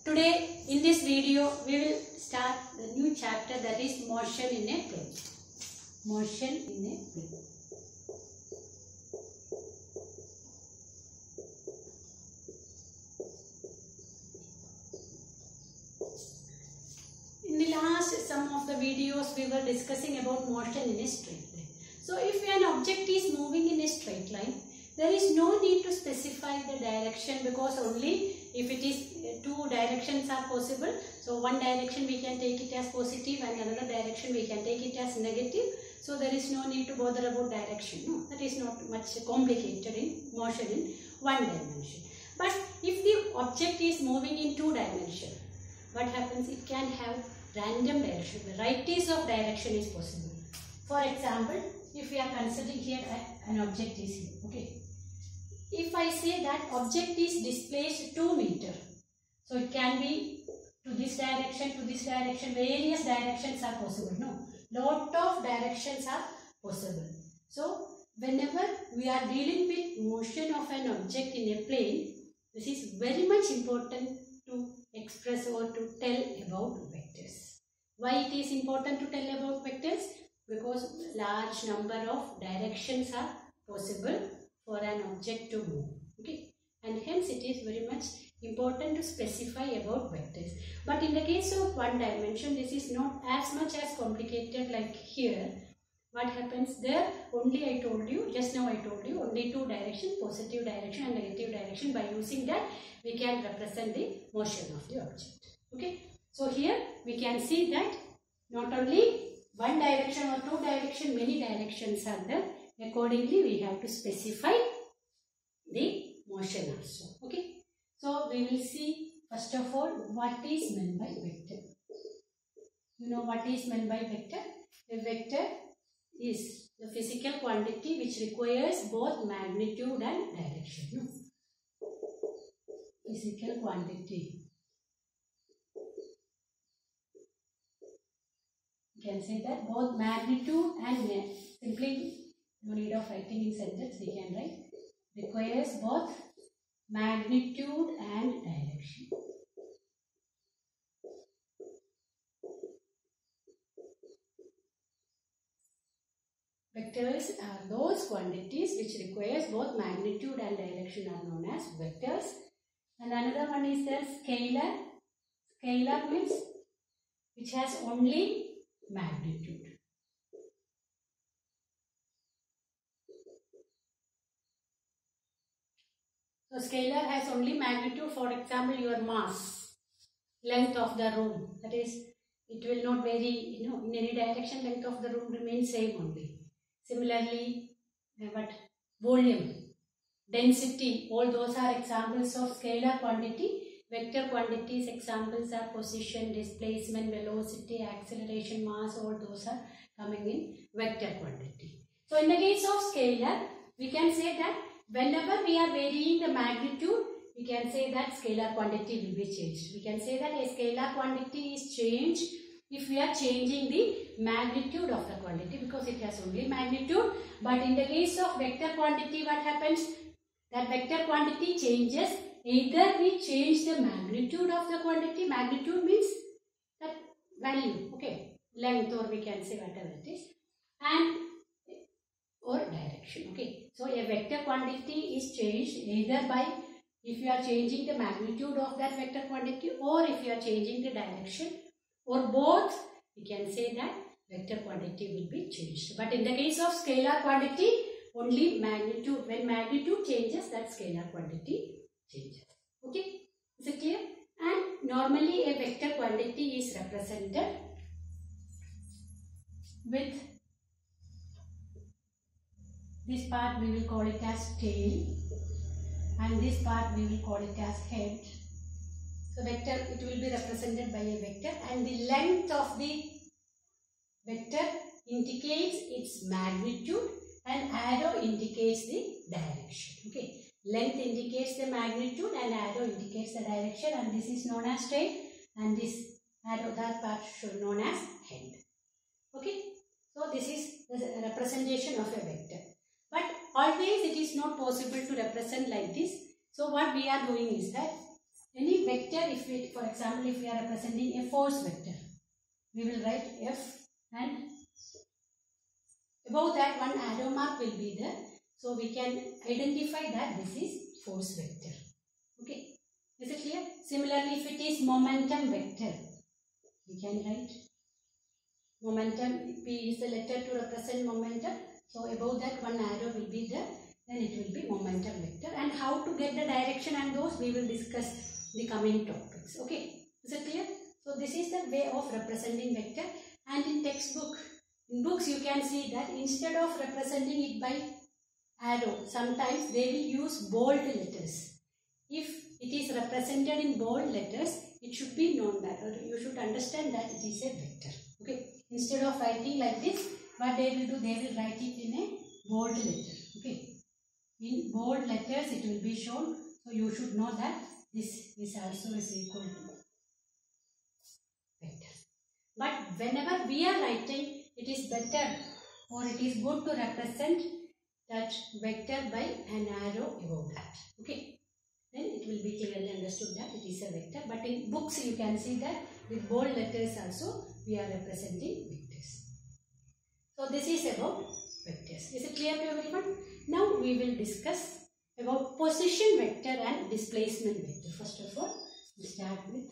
Today in this video we will start the new chapter, that is motion in a plane. Motion in a plane. In the last some of the videos we were discussing about motion in a straight line. So if an object is moving in a straight line, there is no need to specify the direction, because only if it is two directions are possible. So one direction we can take it as positive and another direction we can take it as negative. So there is no need to bother about direction. No, that is not much complicated in motion in one dimension. But if the object is moving in two dimensions, what happens? It can have random direction. The varieties of direction is possible. For example, if we are considering here an object is here, okay. If I say that object is displaced 2 meters, so it can be to this direction, various directions are possible. No, lot of directions are possible. So whenever we are dealing with motion of an object in a plane, this is very much important to express or to tell about vectors. Why it is important to tell about vectors? Because large number of directions are possible for an object to move, okay, and hence it is very much important to specify about vectors. But in the case of one dimension, this is not as much as complicated like here. What happens there? Only I told you, just now I told you, only two directions, positive direction and negative direction. By using that, we can represent the motion of the object, okay. So here we can see that not only one direction or two direction, many directions are there. Accordingly, we have to specify the motion also, okay. So we will see first of all what is meant by vector. You know what is meant by vector? A vector is the physical quantity which requires both magnitude and direction. No? Physical quantity. You can say that both magnitude and simply no need of writing in sentence, we can write requires both magnitude and direction. Vectors are those quantities which requires both magnitude and direction are known as vectors. And another one is the scalar. Scalar means which has only magnitude. So scalar has only magnitude. For example, your mass, length of the room, that is, it will not vary, in any direction. Length of the room remains same only. Similarly, volume, density, all those are examples of scalar quantity. Vector quantities examples are position, displacement, velocity, acceleration, mass, all those are coming in vector quantity. So in the case of scalar, we can say that whenever we are varying the magnitude, we can say that scalar quantity will be changed. We can say that a scalar quantity is changed if we are changing the magnitude of the quantity, because it has only magnitude. But in the case of vector quantity, what happens? That vector quantity changes. Either we change the magnitude of the quantity. Magnitude means that value, okay, length, or we can say whatever it is, and or direction, okay. So a vector quantity is changed either by if you are changing the magnitude of that vector quantity, or if you are changing the direction, or both, we can say that vector quantity will be changed. But in the case of scalar quantity, only magnitude. When magnitude changes, that scalar quantity changes, okay. Is it clear? And normally a vector quantity is represented with this part, we will call it as tail, and this part we will call it as head. So vector, it will be represented by a vector, and the length of the vector indicates its magnitude and arrow indicates the direction, okay. Length indicates the magnitude and arrow indicates the direction, and this is known as tail, and this arrow, that part should known as head, okay. So this is the representation of a vector. But always it is not possible to represent like this. So what we are doing is that any vector, if we, for example, if we are representing a force vector, we will write F and above that one arrow mark will be there. So we can identify that this is force vector. Okay, is it clear? Similarly, if it is momentum vector, we can write momentum. P is the letter to represent momentum. So above that one arrow will be there. Then it will be momentum vector. And how to get the direction and those we will discuss the coming topics. Okay, is it clear? So this is the way of representing vector. And in textbook, in books you can see that instead of representing it by arrow, sometimes they will use bold letters. If it is represented in bold letters, it should be known that, or you should understand that it is a vector. Okay, instead of writing like this, what they will do, they will write it in a bold letter. Okay, in bold letters it will be shown. So you should know that this also is equal to vector. But whenever we are writing, it is better or it is good to represent that vector by an arrow above that. Okay, then it will be clearly understood that it is a vector. But in books you can see that with bold letters also we are representing vectors. So this is about vectors. Is it clear to everyone? Now we will discuss about position vector and displacement vector. First of all, we start with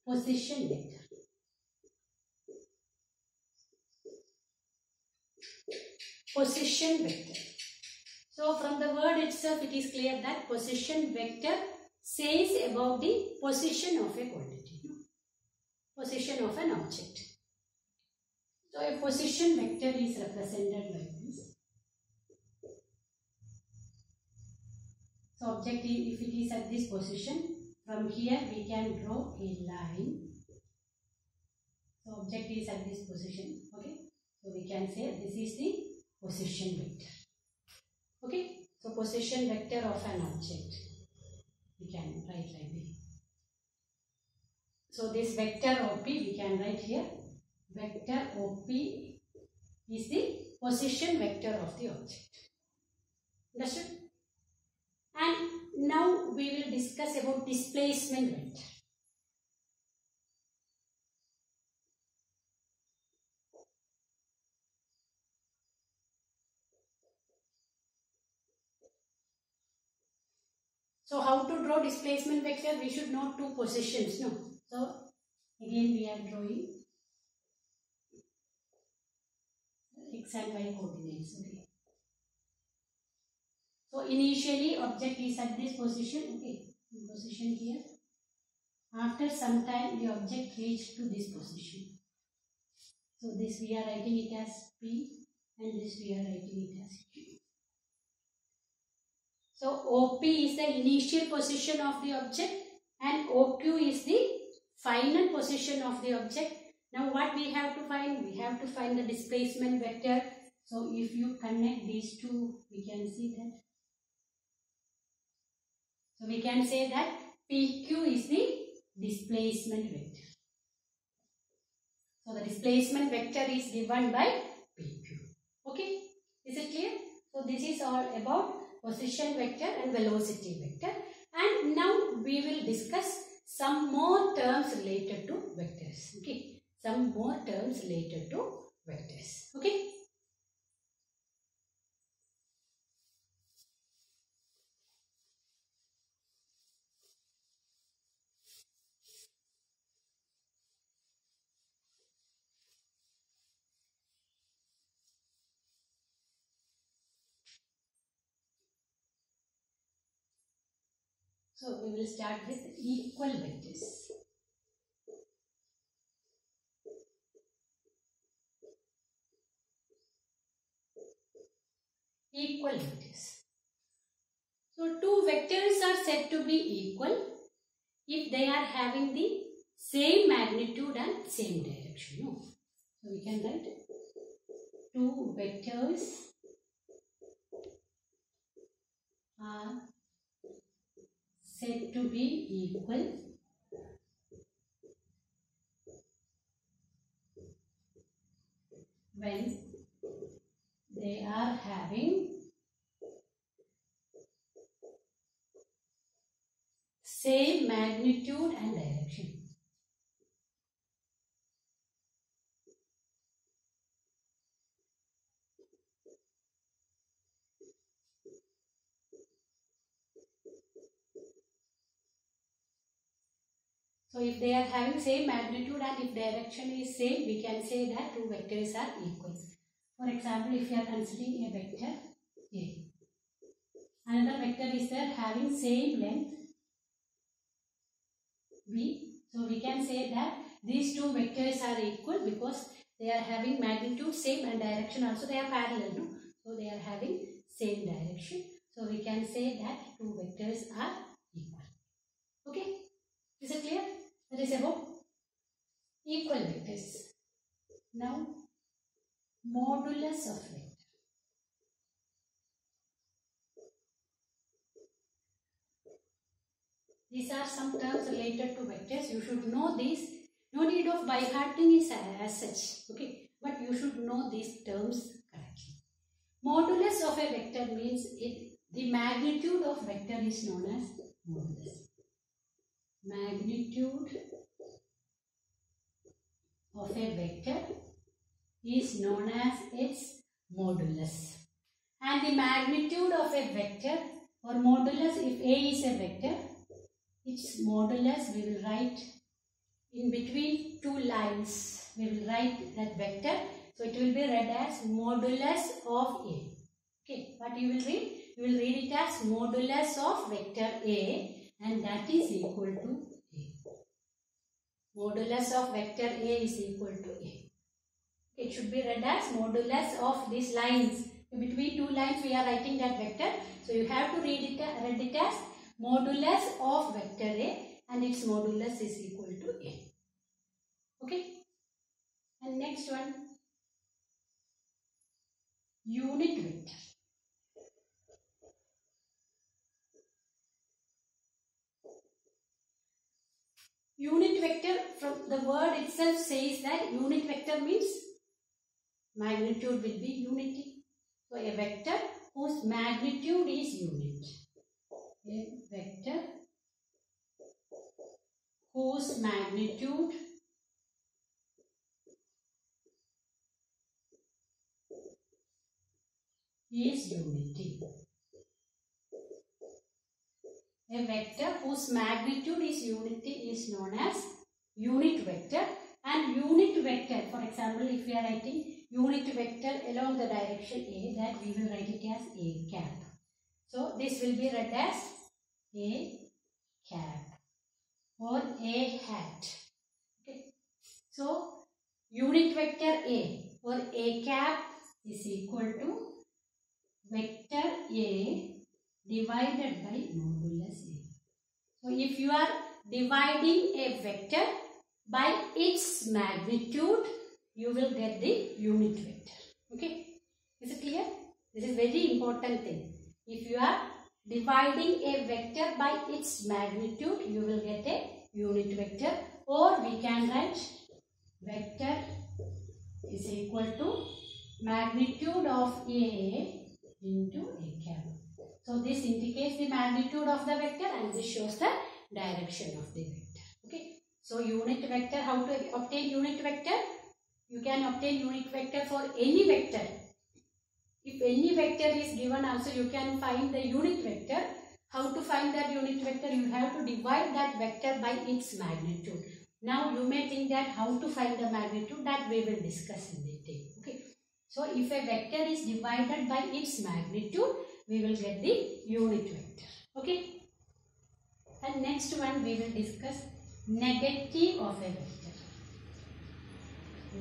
position vector. Position vector. So from the word itself it is clear that position vector says about the position of a quantity, position of an object. So a position vector is represented like this. So object, if it is at this position, from here we can draw a line. So object is at this position. Okay, so we can say this is the position vector. Okay, so position vector of an object we can write like this. So this vector OP we can write here. Vector OP is the position vector of the object. Understood? And now we will discuss about displacement vector. So how to draw displacement vector? We should know two positions, no? So again we are drawing x and y coordinates. Okay. So initially object is at this position. Okay, position here. After some time the object reached to this position. So this we are writing it as P and this we are writing it as Q. So OP is the initial position of the object and OQ is the final position of the object. Now what we have to find? We have to find the displacement vector. So if you connect these two, we can see that. So we can say that PQ is the displacement vector. So the displacement vector is given by PQ. Okay, is it clear? So this is all about position vector and velocity vector. And now we will discuss some more terms related to vectors. Okay, some more terms related to vectors. Okay. So we will start with equal vectors. Equal vectors. So two vectors are said to be equal if they are having the same magnitude and same direction. No? So we can write two vectors are said to be equal when they are having same magnitude and direction. So if they are having same magnitude and if direction is same, we can say that two vectors are equal. For example, if you are considering a vector A, another vector is there having same length B. So we can say that these two vectors are equal because they are having magnitude same and direction also they are parallel. No? So they are having same direction. So we can say that two vectors are equal. Okay. Is it clear? That is about equal vectors. Now, modulus of vector. These are some terms related to vectors. You should know these. No need of by hearting is as such. Okay. But you should know these terms correctly. Modulus of a vector means the magnitude of vector is known as modulus. Magnitude of a vector is known as its modulus. And the magnitude of a vector or modulus, if A is a vector, its modulus we will write in between two lines. We will write that vector. So it will be read as modulus of A. Okay, what you will read? You will read it as modulus of vector A and that is equal to A. Modulus of vector A is equal to A. It should be read as modulus of these lines. Between two lines we are writing that vector. So you have to read it as modulus of vector A and its modulus is equal to A. Okay. And next one, unit vector. Unit vector, from the word itself says that unit vector means magnitude will be unity. So a vector whose magnitude is unit. A vector whose magnitude is unity. A vector whose magnitude is unity is known as unit vector. And unit vector, for example, if we are writing unit vector along the direction A, that we will write it as A cap. So this will be read as A cap or A hat. Okay. So unit vector A or A cap is equal to vector A divided by modulus A. So if you are dividing a vector by its magnitude, you will get the unit vector. Okay. Is it clear? This is very important thing. If you are dividing a vector by its magnitude, you will get a unit vector, or we can write vector is equal to magnitude of A into A cap. So this indicates the magnitude of the vector and this shows the direction of the vector. Okay. So unit vector, how to obtain unit vector? You can obtain unit vector for any vector. If any vector is given also, you can find the unit vector. How to find that unit vector? You have to divide that vector by its magnitude. Now you may think that how to find the magnitude, that we will discuss in detail. Okay. So if a vector is divided by its magnitude, we will get the unit vector. Okay. And next one we will discuss negative of a vector.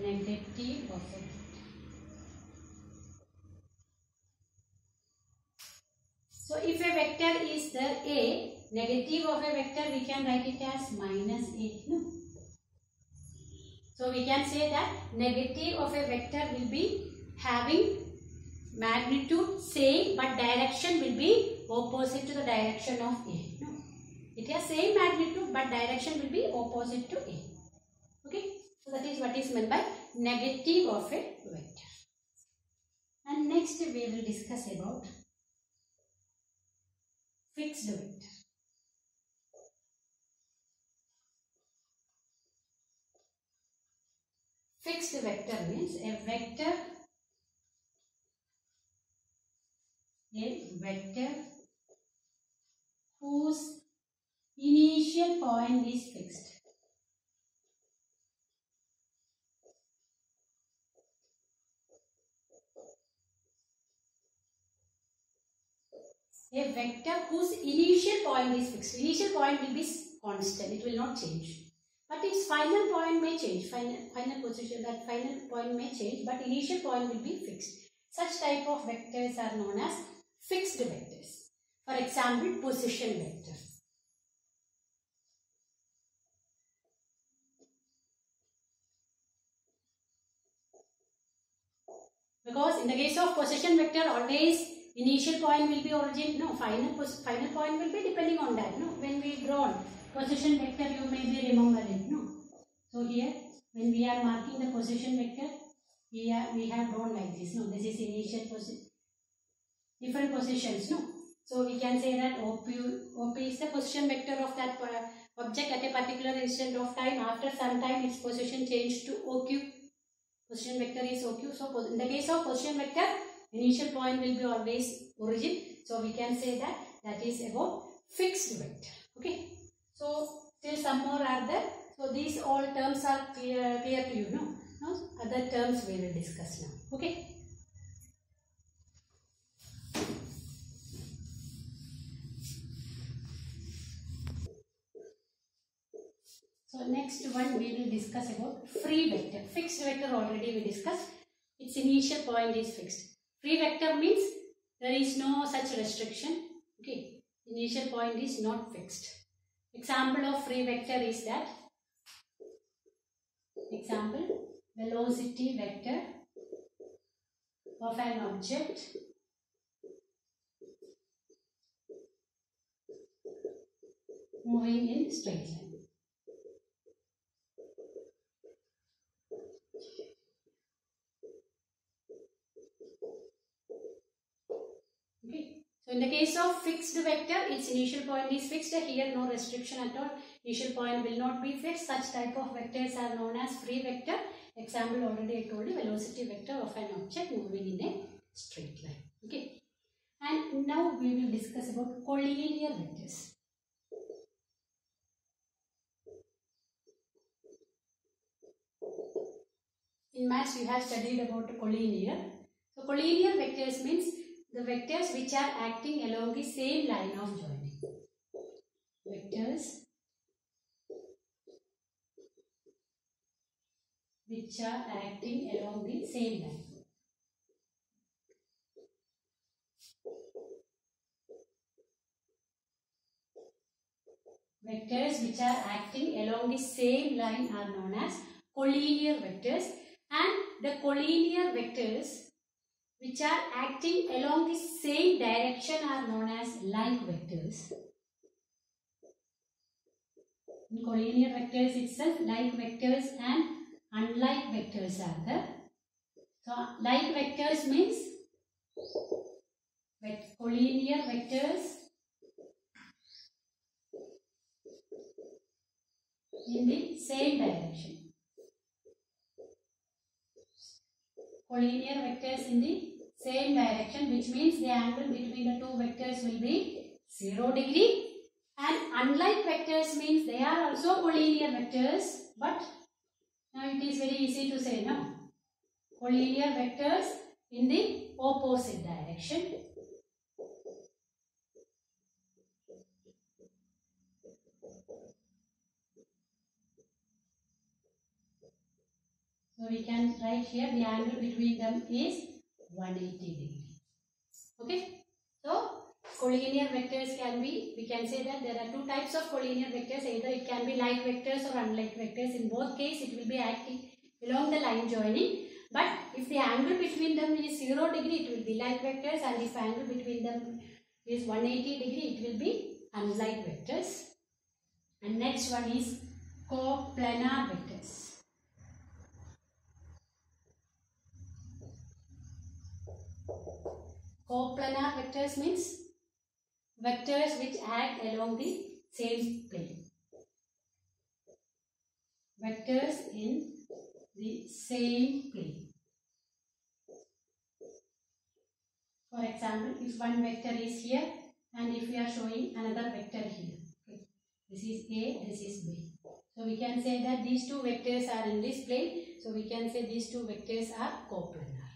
Negative of a vector. So if a vector is there A, negative of a vector we can write it as minus A. No? So we can say that negative of a vector will be having magnitude same but direction will be opposite to the direction of A. No? It has same magnitude but direction will be opposite to A. Okay. So that is what is meant by negative of a vector. And next we will discuss about fixed vector. Fixed vector means a vector whose initial point is fixed. A vector whose initial point is fixed. Initial point will be constant, it will not change. But its final point may change, final position, that final point may change, but initial point will be fixed. Such type of vectors are known as fixed vectors. For example, position vector. Because in the case of position vector, always initial point will be origin, no, final point will be depending on that, no. When we drawn position vector, you may be remember it, no. So here, when we are marking the position vector, we have drawn like this, no. This is initial position, different positions, no. So we can say that OP is the position vector of that object at a particular instant of time. After some time, its position changed to OQ. Position vector is OQ. So in the case of position vector, initial point will be always origin. So we can say that that is about fixed vector. Okay. So still some more are there. So these all terms are clear to you, no? Now other terms we will discuss now. Okay. So next one we will discuss about free vector. Fixed vector already we discussed. Its initial point is fixed. Free vector means there is no such restriction. Okay. Initial point is not fixed. Example of free vector is that. Example, velocity vector of an object moving in straight line. Okay. So in the case of fixed vector, its initial point is fixed. Here no restriction at all. Initial point will not be fixed. Such type of vectors are known as free vector. Example already I told you, velocity vector of an object moving in a straight line. Okay. And now we will discuss about collinear vectors. In maths we have studied about collinear. So collinear vectors means the vectors which are acting along the same line of joining. Vectors which are acting along the same line. Vectors which are acting along the same line are known as collinear vectors, and the collinear vectors which are acting along the same direction are known as like vectors. In collinear vectors itself, like vectors and unlike vectors are there. So like vectors means collinear vectors in the same direction. Collinear vectors in the same direction, which means the angle between the two vectors will be 0 degree. And unlike vectors means they are also collinear vectors, but now it is very easy to say, no? Collinear vectors in the opposite direction. So we can write here the angle between them is 180 degree. Okay. So collinear vectors can be, we can say that there are two types of collinear vectors. Either it can be like vectors or unlike vectors. In both cases it will be acting along the line joining. But if the angle between them is 0 degree, it will be like vectors, and if angle between them is 180 degree, it will be unlike vectors. And next one is coplanar vectors. Coplanar vectors means vectors which act along the same plane. Vectors in the same plane. For example, if one vector is here and if we are showing another vector here, okay, this is A, this is B. So we can say that these two vectors are in this plane. So we can say these two vectors are coplanar.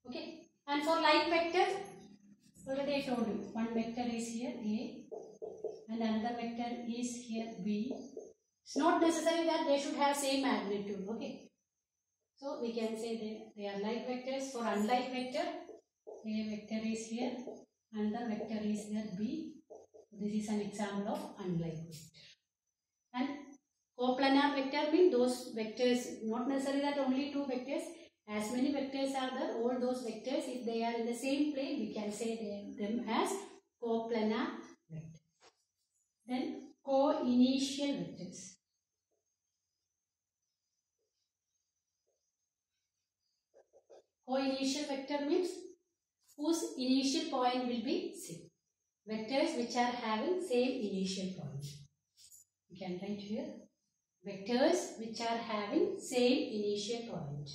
Okay. And for like vectors, already I told you, one vector is here A and another vector is here B. It's not necessary that they should have same magnitude. Okay. So we can say they are like vectors. For unlike vector, A vector is here, another vector is here B. This is an example of unlike vector. And coplanar vector means those vectors, not necessarily that only two vectors, as many vectors are there, all those vectors, if they are in the same plane, we can say them as coplanar vectors. Then co-initial vectors. Co-initial vector means whose initial point will be same. Vectors which are having same initial point. You can write here. Vectors which are having same initial point.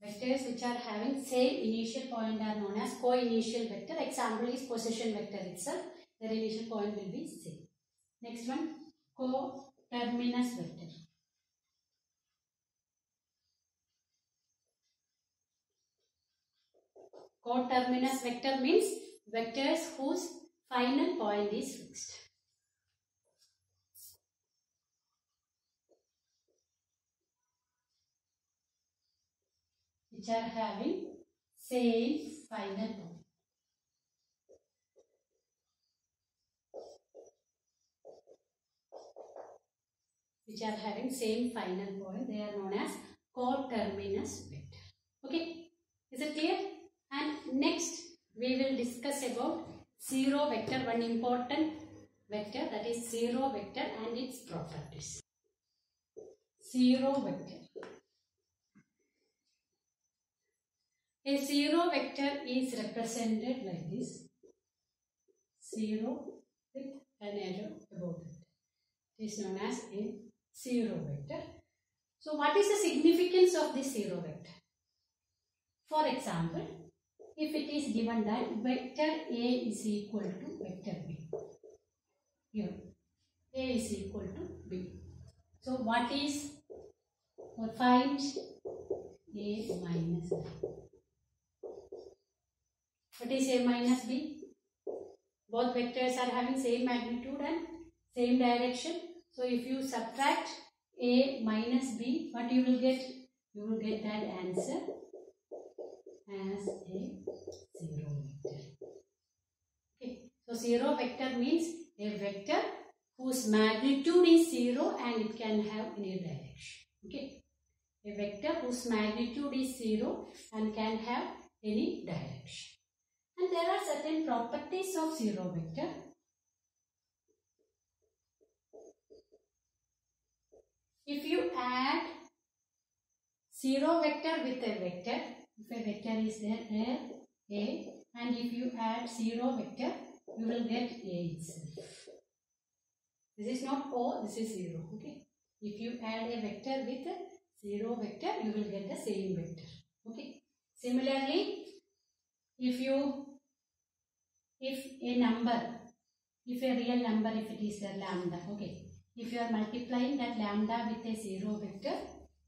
Vectors which are having same initial point are known as co-initial vector. Example is position vector itself. Their initial point will be same. Next one, coterminous vector. Coterminous vector means vectors whose final point is fixed. Which are having same final point. Which are having same final point. They are known as coterminous vector. Okay, is it clear? And next we will discuss about zero vector, one important vector, that is zero vector and its properties. Zero vector. A zero vector is represented like this. 0 with an arrow above it. It is known as a zero vector. So what is the significance of this zero vector? For example, if it is given that vector A is equal to vector B. Here, A is equal to B. So what is, or find A minus B. What is A minus B? Both vectors are having same magnitude and same direction. So if you subtract A minus B, what you will get? You will get that answer as a zero vector. Okay. So zero vector means a vector whose magnitude is zero and it can have any direction. Okay. A vector whose magnitude is zero and can have any direction. And there are certain properties of zero vector. If you add zero vector with a vector, if a vector is there, A, and if you add zero vector, you will get A itself. This is not O, this is 0. Okay. If you add a vector with a zero vector, you will get the same vector. Okay. Similarly, if a number, if a real number, if it is a lambda, okay. If you are multiplying that lambda with a zero vector,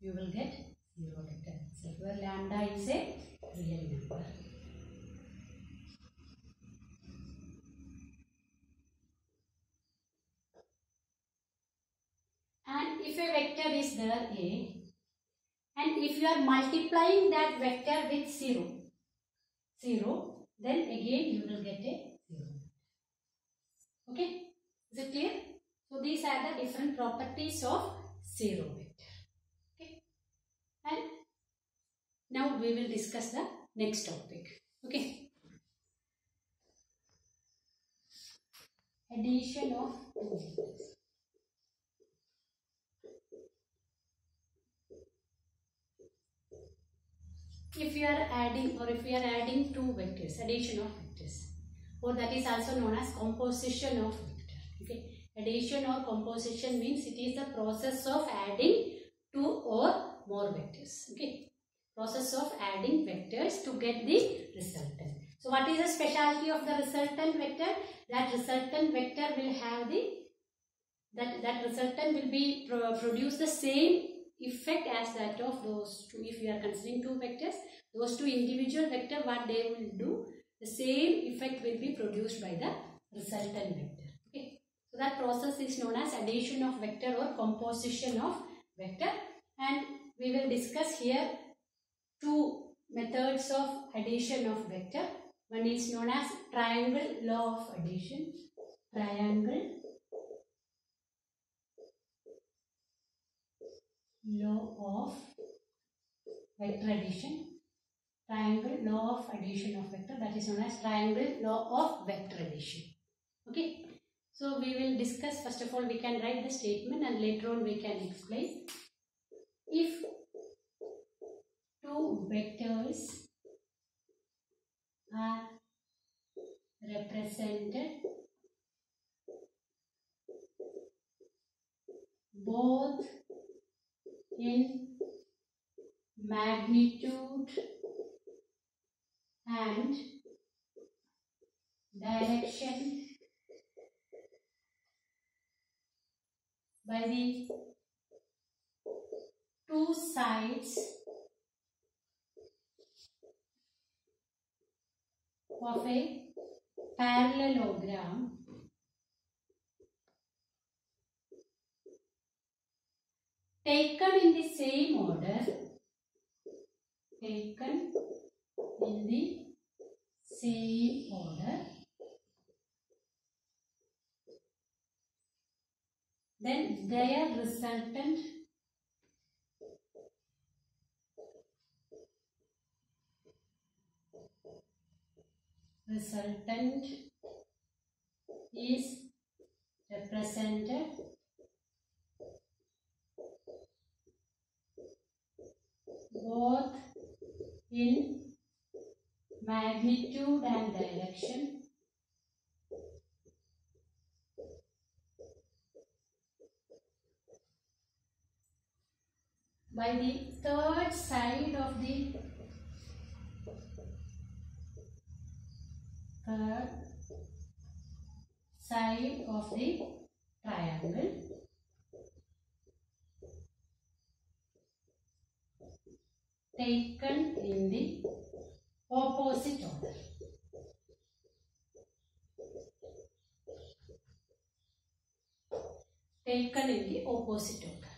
you will get zero vector. So where lambda is a real number. And if a vector is there A, and if you are multiplying that vector with 0, then again you will get a 0. Okay, is it clear? So these are the different properties of zero vector. Okay, and now we will discuss the next topic. Okay. addition of two vectors. If we are adding two vectors, addition of vectors, or that is also known as composition of vector. Okay, addition or composition means it is the process of adding two or more vectors. Okay, process of adding vectors to get the resultant. So what is the specialty of the resultant vector? That resultant vector will have that resultant will be produce the same effect as that of those two. If we are considering two vectors, those two individual vector, what they will do, the same effect will be produced by the resultant vector. Okay, so that process is known as addition of vector or composition of vector, and we will discuss here two methods of addition of vector. One is known as triangle law of addition. Triangle law of vector addition. Triangle law of addition of vector, that is known as triangle law of vector addition. Okay, so we will discuss. First of all, we can write the statement and later on we can explain. If two vectors are represented both in magnitude and direction by the two sides of a parallelogram, taken in the same order, then their resultant is represented both in magnitude and direction by the third side of the triangle taken in the opposite order. Taken in the opposite order.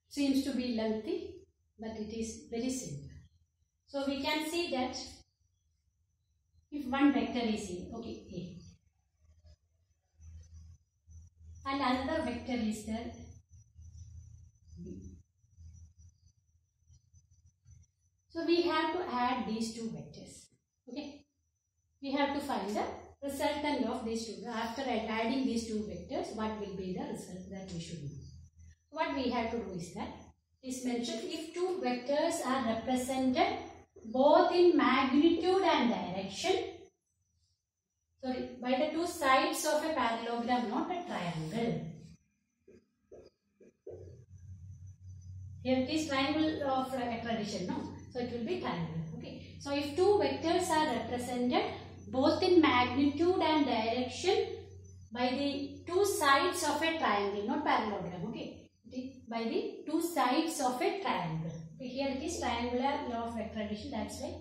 Seems to be lengthy, but it is very simple. So we can see that if one vector is here, okay, A, and another vector is there, B. So we have to add these two vectors. Okay, we have to find the resultant of these two. After adding these two vectors, what will be the result that we should know? What we have to do is that is mentioned if two vectors are represented both in magnitude and direction, by the two sides of a parallelogram, not a triangle. Here it is triangle of vector addition, no? So it will be triangle. Okay. So if two vectors are represented both in magnitude and direction by the two sides of a triangle, not parallelogram. Okay. By the two sides of a triangle. Okay. Here it is triangular law of vector addition. That's why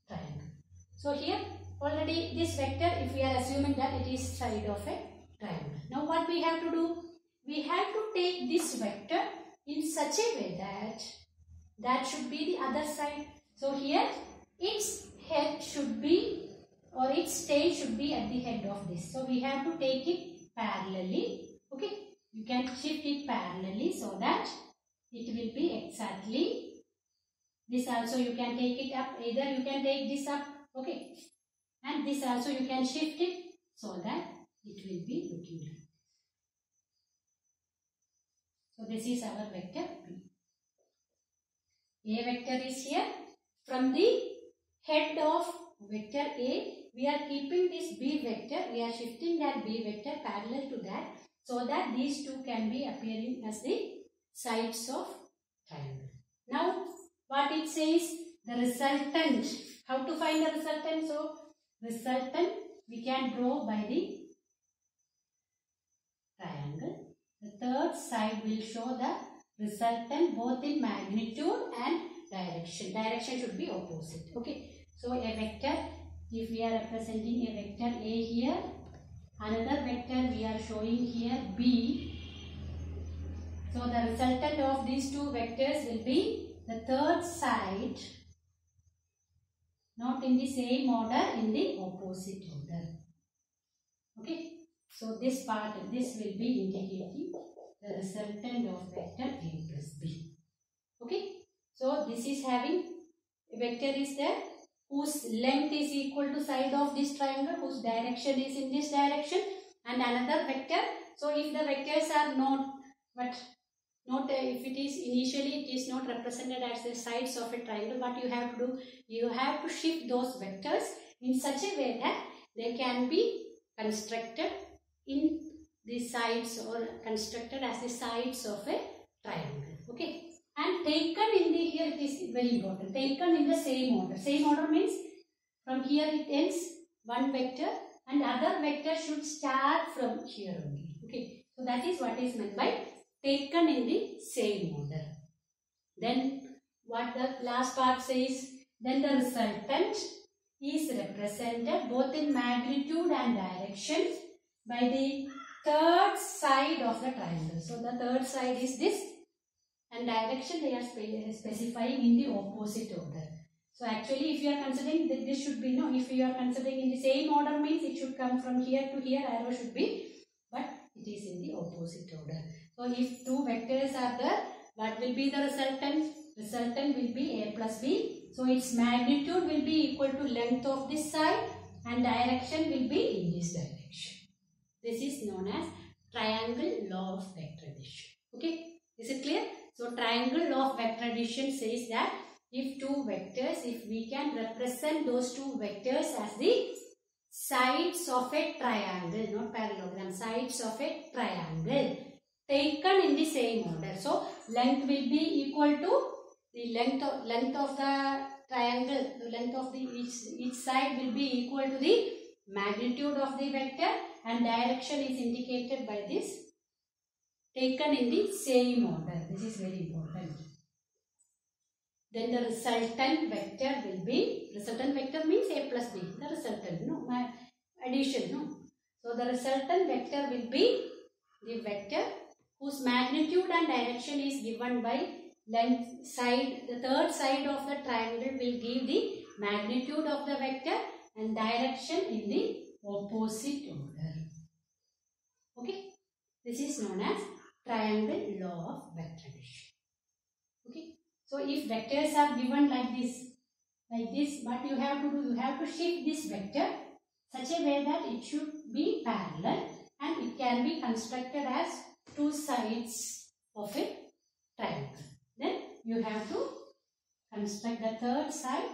triangle. So here already this vector, if we are assuming that it is side of a triangle. Now what we have to do? We have to take this vector in such a way that should be the other side. So here its head should be, or its stage should be at the head of this. So we have to take it parallelly. Okay, you can shift it parallelly so that it will be exactly this. Also you can take it up, either you can take this up, okay, and this also you can shift it so that it will be looking like. So this is our vector B. A vector is here. From the head of vector A, we are keeping this B vector. We are shifting that B vector parallel to that, so that these two can be appearing as the sides of triangle. Now, what it says, the resultant. How to find the resultant? So, resultant we can draw by the triangle. The third side will show the resultant both in magnitude and direction. Direction should be opposite. Okay. So, a vector, if we are representing a vector A here, another vector we are showing here B. So, the resultant of these two vectors will be the third side, not in the same order, in the opposite order. Okay. So, this part, this will be indicating the resultant of vector A plus B. Okay. So, this is having a vector is there whose length is equal to side of this triangle, whose direction is in this direction, and another vector. So, if the vectors are not, if it is initially it is not represented as the sides of a triangle, what you have to do, you have to shift those vectors in such a way that they can be constructed in the sides or constructed as the sides of a triangle. Okay. And taken in the, here it is very important, taken in the same order. Same order means from here it ends one vector and other vector should start from here only. Okay. So that is what is meant by taken in the same order. Then what the last part says, then the resultant is represented both in magnitude and direction by the third side of the triangle. So the third side is this, and direction they are specifying in the opposite order. So actually if you are considering that this should be, no, if you are considering in the same order means it should come from here to here, arrow should be, but it is in the opposite order. So if two vectors are there, what will be the resultant? Resultant will be A plus B. So its magnitude will be equal to length of this side and direction will be in this direction. This is known as triangle law of vector addition. Okay, is it clear? So triangle law of vector addition says that if two vectors, if we can represent those two vectors as the sides of a triangle, not parallelogram, sides of a triangle taken in the same order. So length will be equal to the length of the triangle, the length of the each side will be equal to the magnitude of the vector, and direction is indicated by this taken in the same order. This is very important. Then the resultant vector will be, resultant vector means A plus B, the resultant, no, addition, no. So the resultant vector will be the vector whose magnitude and direction is given by length side, the third side of the triangle will give the magnitude of the vector and direction in the opposite order. Okay, this is known as triangle law of vector addition. Okay, so if vectors are given like this, what you have to do, you have to shift this vector such a way that it should be parallel and it can be constructed as two sides of a triangle. Then you have to construct the third side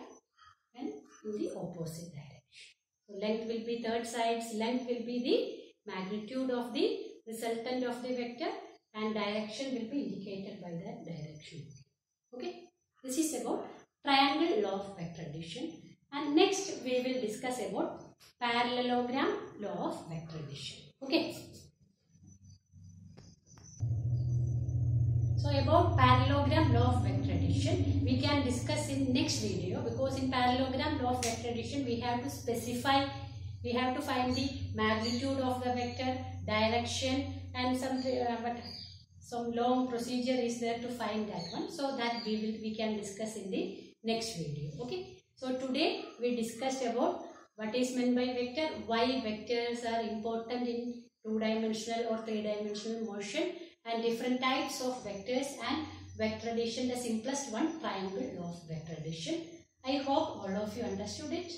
and in the opposite direction. So length will be third side's length will be the magnitude of the resultant of the vector and direction will be indicated by that direction. Okay, this is about triangle law of vector addition, and next we will discuss about parallelogram law of vector addition. Okay. So about parallelogram law of vector addition we can discuss in next video, because in parallelogram law of vector addition we have to specify, we have to find the magnitude of the vector, direction, and some long procedure is there to find that one. So that we can discuss in the next video. Okay. So today we discussed about what is meant by vector, why vectors are important in two-dimensional or three-dimensional motion, and different types of vectors, and vector addition, the simplest one, triangle law of vector addition. I hope all of you understood it.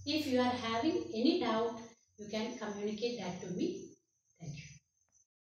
If you are having any doubt, You can communicate that to me.